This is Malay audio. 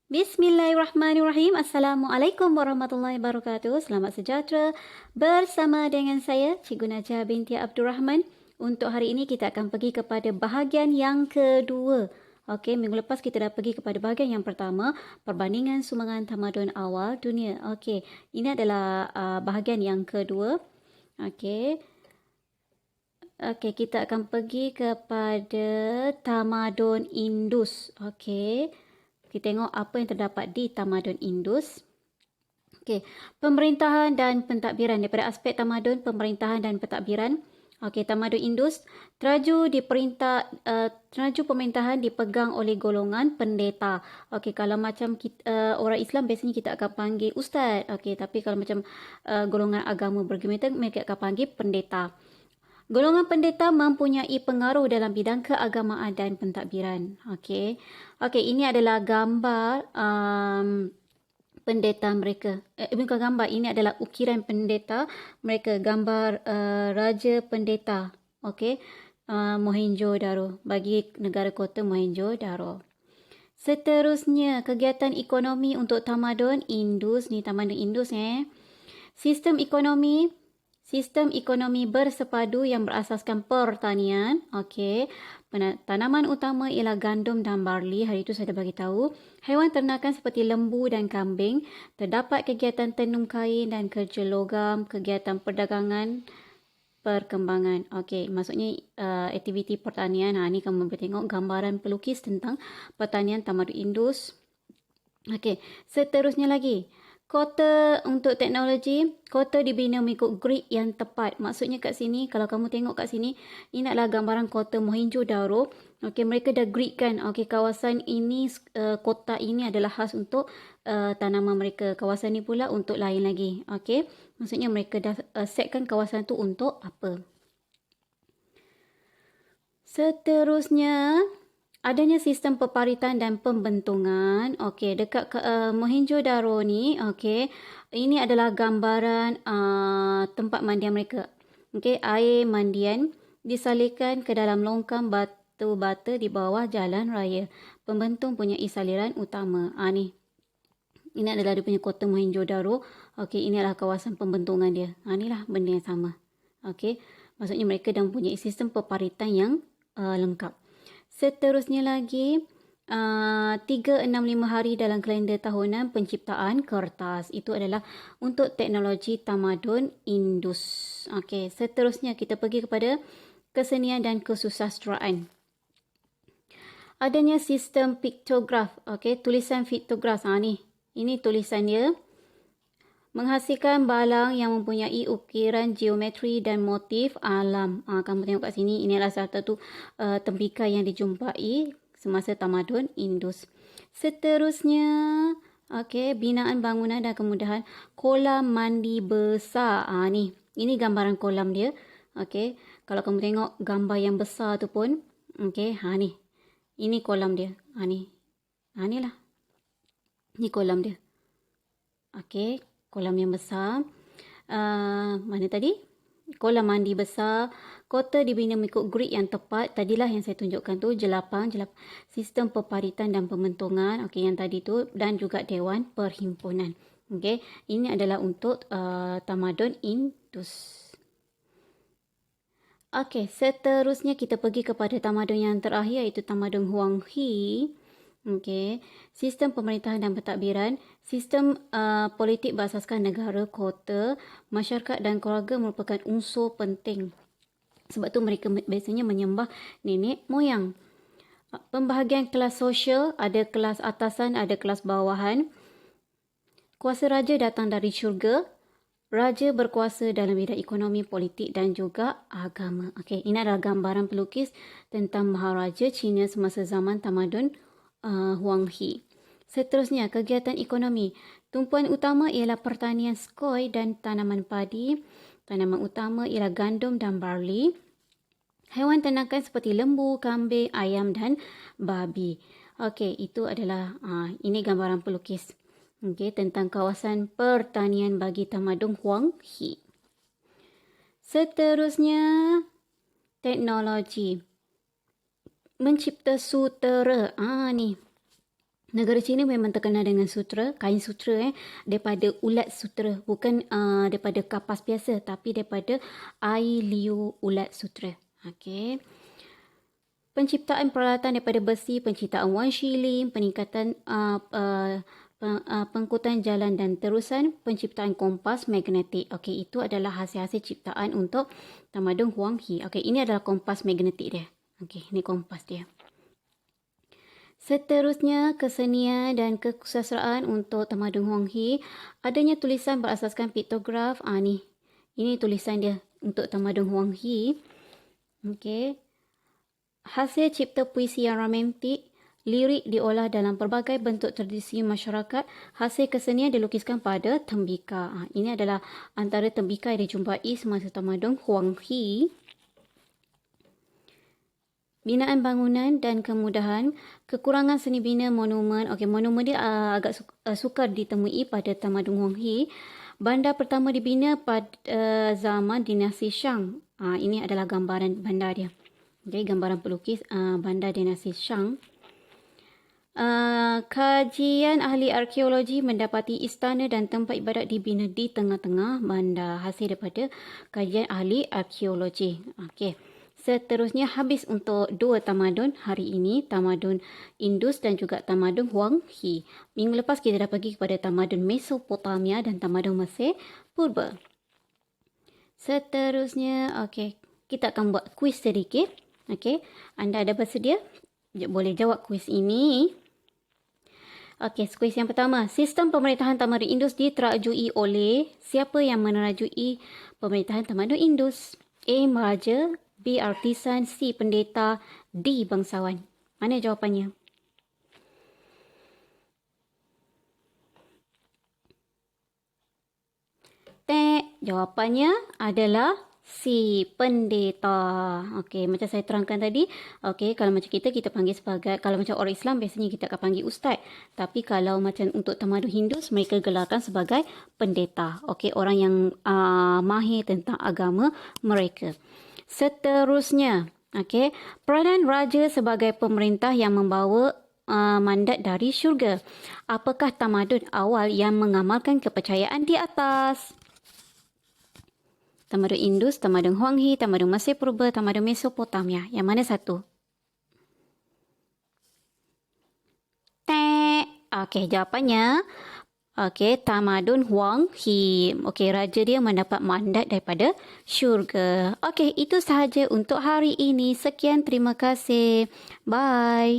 Bismillahirrahmanirrahim. Assalamualaikum warahmatullahi wabarakatuh. Selamat sejahtera bersama dengan saya, Cikgu Najah binti Abdul Rahman. Untuk hari ini kita akan pergi kepada bahagian yang kedua. Okey, minggu lepas kita dah pergi kepada bahagian yang pertama, perbandingan sumbangan tamadun awal dunia. Okey, ini adalah bahagian yang kedua. Okey. Okey, kita akan pergi kepada tamadun Indus. Okey. Kita tengok apa yang terdapat di tamadun Indus. Okey, pemerintahan dan pentadbiran. Daripada aspek tamadun, pemerintahan dan pentadbiran. Okey, tamadun Indus, teraju pemerintahan dipegang oleh golongan pendeta. Okey, kalau macam orang Islam biasanya kita akan panggil ustaz. Okey, tapi kalau macam golongan agama beragama, mereka akan panggil pendeta. Golongan pendeta mempunyai pengaruh dalam bidang keagamaan dan pentadbiran. Okey. Okey, ini adalah gambar pendeta mereka. Bukan gambar, ini adalah ukiran pendeta mereka. Gambar Raja Pendeta. Okey. Mohenjo-daro. Bagi negara kota Mohenjo-daro. Seterusnya, kegiatan ekonomi untuk tamadun Indus. Ni tamadun Indus Sistem ekonomi bersepadu yang berasaskan pertanian. Okey. Tanaman utama ialah gandum dan barley. Hari itu saya dah bagi tahu. Haiwan ternakan seperti lembu dan kambing. Terdapat kegiatan tenun kain dan kerja logam, kegiatan perdagangan, perkembangan. Okey, maksudnya aktiviti pertanian. Ni kamu boleh tengok gambaran pelukis tentang pertanian tamadun Indus. Okey, seterusnya lagi. Kota untuk teknologi, kota dibina mengikut grid yang tepat. Maksudnya kat sini, kalau kamu tengok kat sini, ini adalah gambaran kota Mohenjo-daro. Okey, mereka dah gridkan. Okey, kawasan ini, kota ini adalah khas untuk tanaman mereka. Kawasan ni pula untuk lain lagi. Okey, maksudnya mereka dah setkan kawasan tu untuk apa. Seterusnya, adanya sistem peparitan dan pembentungan. Okey, dekat Mohenjo-daro ni, okey, ini adalah gambaran tempat mandian mereka. Okey, air mandian disalurkan ke dalam longkang batu bata di bawah jalan raya. Pembentung punya saliran utama. Ni. Ini adalah dia punya kota Mohenjo-daro. Okey, ini adalah kawasan pembentungan dia. Inilah benda yang sama. Okey, maksudnya mereka dah mempunyai sistem peparitan yang lengkap. Seterusnya lagi, 365 hari dalam kalender tahunan penciptaan kertas. Itu adalah untuk teknologi tamadun Indus. Okey, seterusnya kita pergi kepada kesenian dan kesusastraan. Adanya sistem piktograf. Okey, tulisan piktograf. Ni. Ini tulisan dia. Menghasilkan balang yang mempunyai ukiran geometri dan motif alam. Kamu tengok kat sini, ini adalah satu tembikar yang dijumpai semasa tamadun Indus. Seterusnya, okey, binaan bangunan dan kemudahan kolam mandi besar. Ni, ini gambaran kolam dia. Okey, kalau kamu tengok gambar yang besar tu pun, okey, ni. Ini kolam dia. Ni. Inilah. Ni kolam dia. Okey, kolam yang besar. Mana tadi? Kolam mandi besar. Kota dibina mengikut grid yang tepat. Tadilah yang saya tunjukkan tu, jelapang, sistem peparitan dan pembentungan. Okey, yang tadi tu. Dan juga Dewan Perhimpunan. Okey, ini adalah untuk tamadun Indus. Okey, seterusnya kita pergi kepada tamadun yang terakhir, iaitu tamadun Huang He. Okey, sistem pemerintahan dan pentadbiran, sistem politik berasaskan negara, kota, masyarakat dan keluarga merupakan unsur penting. Sebab tu mereka biasanya menyembah nenek moyang. Pembahagian kelas sosial, ada kelas atasan, ada kelas bawahan. Kuasa raja datang dari syurga. Raja berkuasa dalam bidang ekonomi, politik dan juga agama. Okey, ini adalah gambaran pelukis tentang Maharaja Cina semasa zaman tamadun Huang He. Seterusnya, kegiatan ekonomi. Tumpuan utama ialah pertanian skoi dan tanaman padi. Tanaman utama ialah gandum dan barley. Haiwan ternakan seperti lembu, kambing, ayam dan babi. Okey, itu adalah ini gambaran pelukis. Okey, tentang kawasan pertanian bagi tamadun Huang He. Seterusnya, teknologi. Mencipta sutera. Ni. Negara China memang terkenal dengan sutera, kain sutera daripada ulat sutera, bukan daripada kapas biasa tapi daripada air liu ulat sutera. Okey. Penciptaan peralatan daripada besi, penciptaan wang shilling, peningkatan pengangkutan jalan dan terusan, penciptaan kompas magnetik. Okey, itu adalah hasil-hasil ciptaan untuk tamadun Huang He. Okey, ini adalah kompas magnetik dia. Okey, ini kompas dia. Seterusnya, kesenian dan kesusastraan untuk tamadun Huang He. Adanya tulisan berasaskan piktograf. Ini tulisan dia untuk tamadun Huang He. Okey. Hasil cipta puisi yang romantik, lirik diolah dalam pelbagai bentuk tradisi masyarakat, hasil kesenian dilukiskan pada tembika. Ini adalah antara tembika yang dijumpai semasa tamadun Huang He. Binaan bangunan dan kemudahan, kekurangan seni bina monumen. Okey, monumen dia agak sukar ditemui pada tamadun Huang He. Bandar pertama dibina pada zaman dinasti Shang. Ini adalah gambaran bandar dia. Jadi gambaran pelukis bandar dinasti Shang. Kajian ahli arkeologi mendapati istana dan tempat ibadat dibina di tengah-tengah bandar. Hasil daripada kajian ahli arkeologi. Okey. Seterusnya habis untuk dua tamadun hari ini, tamadun Indus dan juga tamadun Huang He. Minggu lepas kita dah pergi kepada tamadun Mesopotamia dan tamadun Mesir Purba. Seterusnya, okey, kita akan buat kuis sedikit. Okey, anda ada bersedia? Boleh jawab kuis ini. Okey, kuis yang pertama. Sistem pemerintahan tamadun Indus diterajui oleh siapa yang menerajui pemerintahan tamadun Indus? A. Raja, B. Artisan, C. Pendeta, D. Bangsawan. Mana jawapannya? Jawapannya adalah C. Pendeta. Okey, macam saya terangkan tadi. Okey, kalau macam kita panggil sebagai, kalau macam orang Islam biasanya kita akan panggil ustaz. Tapi kalau macam untuk tamadun Hindus, mereka gelarkan sebagai pendeta. Okey, orang yang mahir tentang agama mereka. Seterusnya, okey, peranan raja sebagai pemerintah yang membawa mandat dari syurga. Apakah tamadun awal yang mengamalkan kepercayaan di atas? Tamadun Indus, tamadun Huang He, tamadun Mesir Purba, tamadun Mesopotamia. Yang mana satu? Okey, jawapannya okey, tamadun Huang He. Okey, raja dia mendapat mandat daripada syurga. Okey, itu sahaja untuk hari ini. Sekian, terima kasih. Bye.